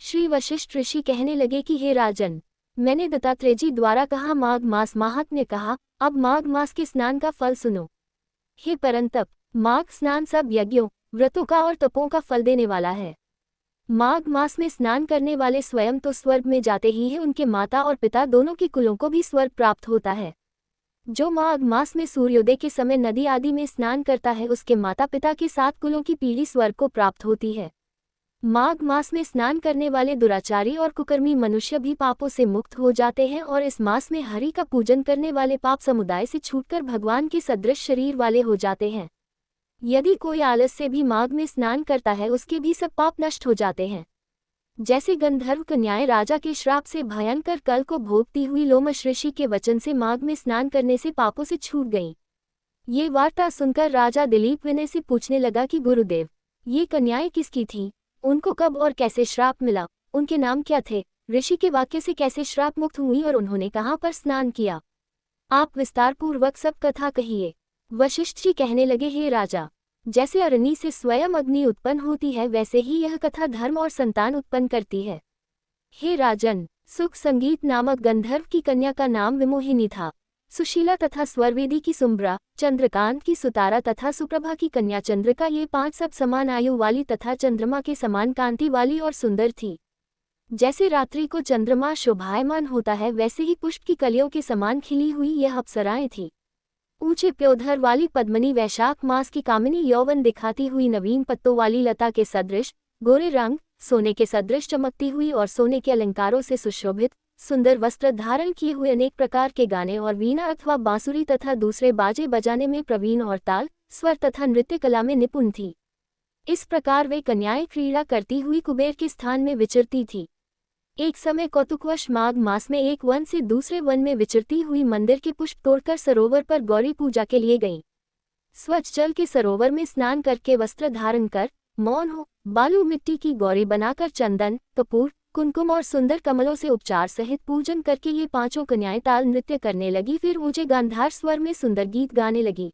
श्री वशिष्ठ ऋषि कहने लगे कि हे राजन, मैंने दत्तात्रेय जी द्वारा कहा माघ मास माहात्म्य कहा, अब माघ मास के स्नान का फल सुनो। हे परंतप, माघ स्नान सब यज्ञों, व्रतों का और तपों का फल देने वाला है। माघ मास में स्नान करने वाले स्वयं तो स्वर्ग में जाते ही हैं, उनके माता और पिता दोनों के कुलों को भी स्वर्ग प्राप्त होता है। जो माघ मास में सूर्योदय के समय नदी आदि में स्नान करता है, उसके माता पिता के 7 कुलों की पीढ़ी स्वर्ग को प्राप्त होती है। माघ मास में स्नान करने वाले दुराचारी और कुकर्मी मनुष्य भी पापों से मुक्त हो जाते हैं और इस मास में हरि का पूजन करने वाले पाप समुदाय से छूटकर भगवान के सदृश शरीर वाले हो जाते हैं। यदि कोई आलस से भी माघ में स्नान करता है, उसके भी सब पाप नष्ट हो जाते हैं। जैसे गंधर्व कन्याएं राजा के श्राप से भयंकर कल को भोगती हुई लोमश ऋषि के वचन से माघ में स्नान करने से पापों से छूट गईं। ये वार्ता सुनकर राजा दिलीप विनय से पूछने लगा कि गुरुदेव, ये कन्याएं किसकी थीं? उनको कब और कैसे श्राप मिला? उनके नाम क्या थे? ऋषि के वाक्य से कैसे श्राप मुक्त हुई और उन्होंने कहाँ पर स्नान किया? आप विस्तारपूर्वक सब कथा कहिए। वशिष्ठ जी कहने लगे, हे राजा, जैसे अग्नि से स्वयं अग्नि उत्पन्न होती है, वैसे ही यह कथा धर्म और संतान उत्पन्न करती है। हे राजन, सुख संगीत नामक गंधर्व की कन्या का नाम विमोहिनी था। सुशीला तथा स्वरवेदी की सुम्ब्रा, चंद्रकांत की सुतारा तथा सुप्रभा की कन्या चंद्रिका, ये 5 सब समान आयु वाली तथा चंद्रमा के समान कांति वाली और सुंदर थी। जैसे रात्रि को चंद्रमा शोभायमान होता है, वैसे ही पुष्प की कलियों के समान खिली हुई यह अप्सराएं थीं। ऊंचे प्योधर वाली पद्मनी वैशाख मास की कामिनी यौवन दिखाती हुई नवीन पत्तों वाली लता के सदृश, गोरे रंग, सोने के सदृश चमकती हुई और सोने के अलंकारों से सुशोभित, सुंदर वस्त्र धारण किए हुए, अनेक प्रकार के गाने और वीणा अथवा बांसुरी तथा दूसरे बाजे बजाने में प्रवीण और ताल, स्वर तथा नृत्य कला में निपुण थी। इस प्रकार वे कन्याएं क्रीड़ा करती हुई कुबेर के स्थान में विचरती थी। एक समय कौतुकवश माघ मास में एक वन से दूसरे वन में विचरती हुई मंदिर के पुष्प तोड़कर सरोवर पर गौरी पूजा के लिए गईं। स्वच्छ जल के सरोवर में स्नान करके वस्त्र धारण कर, मौन हो, बालू मिट्टी की गौरी बनाकर चंदन, कपूर, कुमकुम और सुंदर कमलों से उपचार सहित पूजन करके ये 5 कन्याएं ताल नृत्य करने लगी। फिर ऊंचे गांधार स्वर में सुंदर गीत गाने लगी।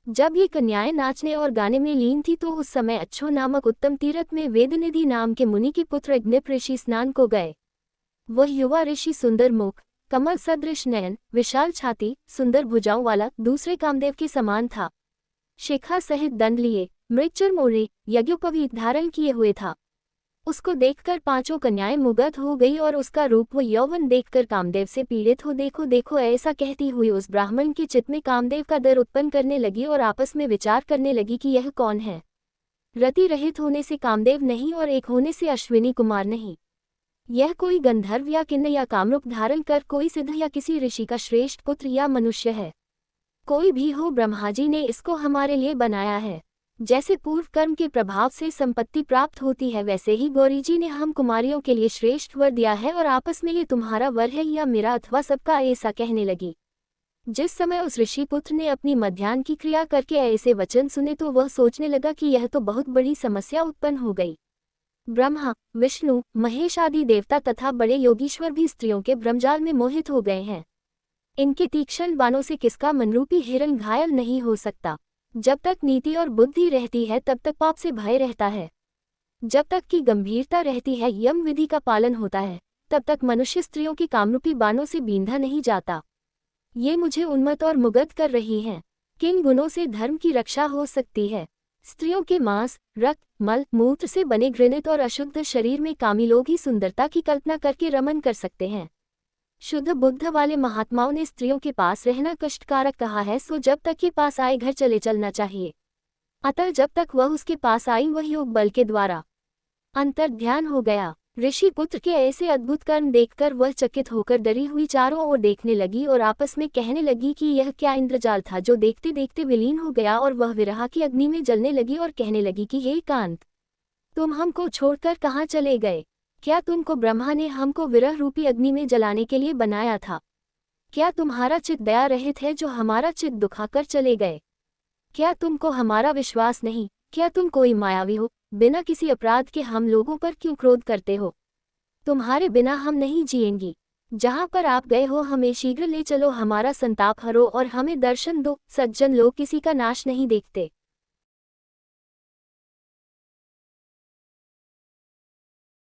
जब ये कन्याएं नाचने और गाने में लीन थी, तो उस समय अच्छो नामक उत्तम तीर्थ में वेदनिधि नाम के मुनि के पुत्र अग्निप ऋषि स्नान को गए। वह युवा ऋषि सुंदर मुख, कमल सदृश नयन, विशाल छाती, सुंदर भुजाओं वाला, दूसरे कामदेव के समान था। शिखा सहित दंड लिए, मृगचर मोरे, यज्ञोपवीत धारण किए हुए था। उसको देखकर 5 कन्याएं मुग्ध हो गई और उसका रूप व यौवन देखकर कामदेव से पीड़ित हो देखो देखो ऐसा कहती हुई उस ब्राह्मण के चित्त में कामदेव का डर उत्पन्न करने लगी और आपस में विचार करने लगी कि यह कौन है। रति रहित होने से कामदेव नहीं और एक होने से अश्विनी कुमार नहीं। यह कोई गंधर्व या किन्नर या कामरूप धारण कर कोई सिद्ध या किसी ऋषि का श्रेष्ठ पुत्र या मनुष्य है। कोई भी हो, ब्रह्मा जी ने इसको हमारे लिए बनाया है। जैसे पूर्व कर्म के प्रभाव से संपत्ति प्राप्त होती है, वैसे ही गौरी जी ने हम कुमारियों के लिए श्रेष्ठ वर दिया है और आपस में ये तुम्हारा वर है या मेरा अथवा सबका, ऐसा कहने लगी। जिस समय उस ऋषि पुत्र ने अपनी मध्याह्न की क्रिया करके ऐसे वचन सुने, तो वह सोचने लगा कि यह तो बहुत बड़ी समस्या उत्पन्न हो गई। ब्रह्मा, विष्णु, महेश आदि देवता तथा बड़े योगीश्वर भी स्त्रियों के ब्रह्मजाल में मोहित हो गए हैं। इनके तीक्ष्ण बाणों से किसका मनरूपी हिरण घायल नहीं हो सकता। जब तक नीति और बुद्धि रहती है, तब तक पाप से भय रहता है। जब तक की गंभीरता रहती है, यम विधि का पालन होता है, तब तक मनुष्य स्त्रियों की कामरूपी बाणों से बींधा नहीं जाता। ये मुझे उन्मत्त और मुग्ध कर रही हैं। किन गुणों से धर्म की रक्षा हो सकती है? स्त्रियों के मांस, रक्त, मल, मूत्र से बने घृणित और अशुद्ध शरीर में कामी लोग ही सुंदरता की कल्पना करके रमन कर सकते हैं। शुद्ध बुद्ध वाले महात्माओं ने स्त्रियों के पास रहना कष्टकारक कहा है, सो जब तक के पास आए घर चले चलना चाहिए। अतः जब तक वह उसके पास आई, वह योग बल के द्वारा अंतर ध्यान हो गया। ऋषि पुत्र के ऐसे अद्भुत कर्म देखकर वह चकित होकर डरी हुई चारों ओर देखने लगी और आपस में कहने लगी कि यह क्या इंद्रजाल था जो देखते देखते विलीन हो गया। और वह विरह की अग्नि में जलने लगी और कहने लगी कि हे कांत, तुम हमको छोड़कर कहाँ चले गए? क्या तुमको ब्रह्मा ने हमको विरह रूपी अग्नि में जलाने के लिए बनाया था? क्या तुम्हारा चित्त दया रहित है जो हमारा चित्त दुखाकर चले गए? क्या तुमको हमारा विश्वास नहीं? क्या तुम कोई मायावी हो? बिना किसी अपराध के हम लोगों पर क्यों क्रोध करते हो? तुम्हारे बिना हम नहीं जिएंगी। जहाँ पर आप गए हो हमें शीघ्र ले चलो, हमारा संताप हरो और हमें दर्शन दो। सज्जन लोग किसी का नाश नहीं देखते।